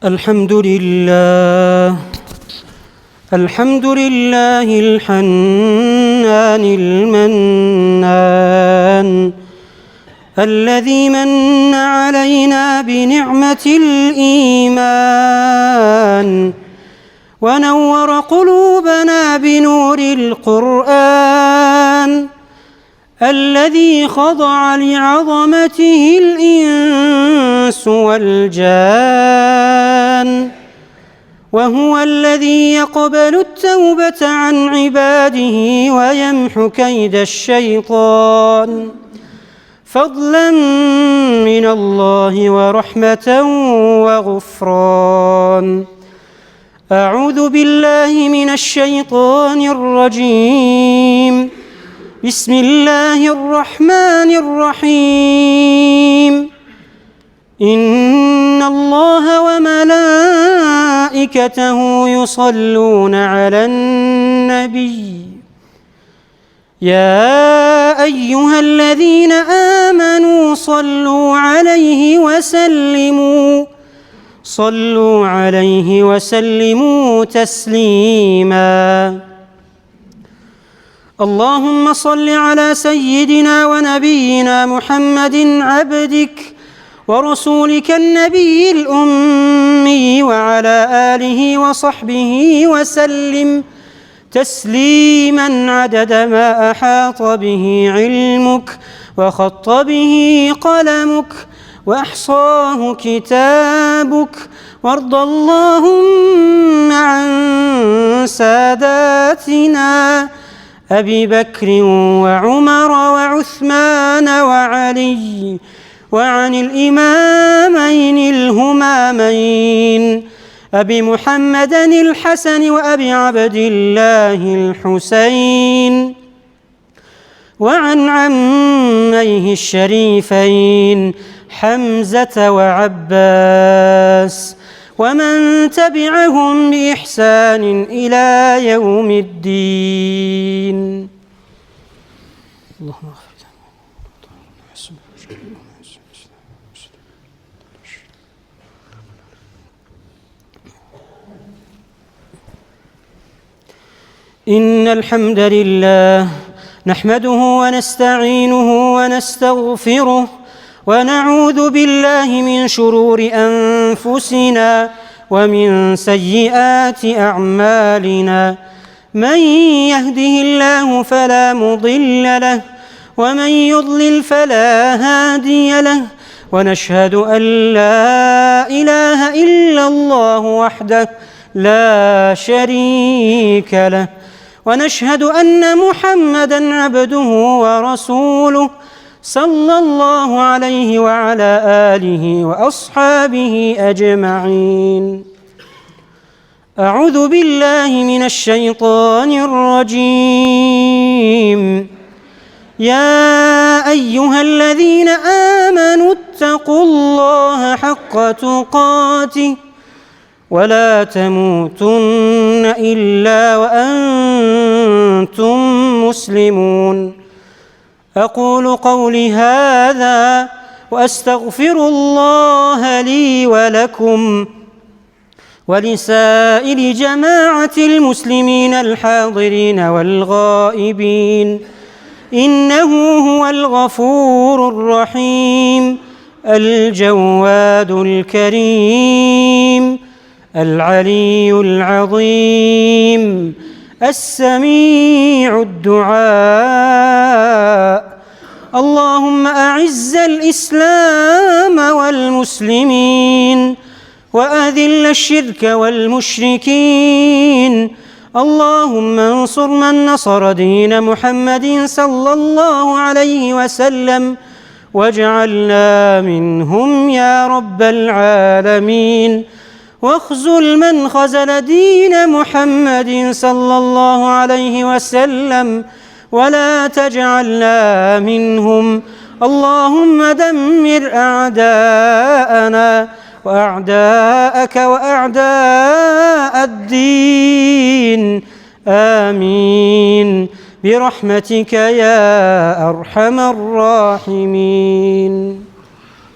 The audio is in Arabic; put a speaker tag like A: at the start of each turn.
A: الحمد لله الحنان المنان الذي من علينا بنعمة الإيمان ونور قلوبنا بنور القرآن الذي خضع لعظمته الإنس والجان، وهو الذي يقبل التوبة عن عباده ويمحو كيد الشيطان، فضلا من الله ورحمة وغفران. أعوذ بالله من الشيطان الرجيم. بسم الله الرحمن الرحيم. إن الله وملائكته يصلون على النبي يا أيها الذين آمنوا صلوا عليه وسلموا تسليما. اللهم صل على سيدنا ونبينا محمد عبدك ورسولك النبي الأمي وعلى آله وصحبه وسلم تسليما عدد ما أحاط به علمك وخط به قلمك وأحصاه كتابك. وارض اللهم عن ساداتنا أبي بكر وعمر وعثمان وعلي، وعن الإمامين الهمامين أبي محمد الحسن وأبي عبد الله الحسين، وعن عميه الشريفين حمزة وعباس، ومن تبعهم بإحسان إلى يوم الدين. اللهم اغفر إن الحمد لله نحمده ونستعينه ونستغفره ونعوذ بالله من شرور أنفسنا ومن سيئات أعمالنا. من يهده الله فلا مضل له ومن يضلل فلا هادي له، ونشهد أن لا إله إلا الله وحده لا شريك له، ونشهد أن محمدًا عبده ورسوله صلى الله عليه وعلى آله وأصحابه أجمعين. أعوذ بالله من الشيطان الرجيم. يا أيها الذين آمنوا اتقوا الله حق تقاته ولا تموتن إلا وأنتم مسلمون. أقول قولي هذا وأستغفر الله لي ولكم ولسائر جماعة المسلمين الحاضرين والغائبين، إنه هو الغفور الرحيم الجواد الكريم العلي العظيم السميع الدعاء. اللهم أعز الإسلام والمسلمين وأذل الشرك والمشركين. اللهم انصر من نصر دين محمد صلى الله عليه وسلم واجعلنا منهم يا رب العالمين، واخذل من خذل دين محمد صلى الله عليه وسلم ولا تجعلنا منهم. اللهم دمر أعداءنا وأعداءك وأعداء الدين. آمين برحمتك يا أرحم الراحمين.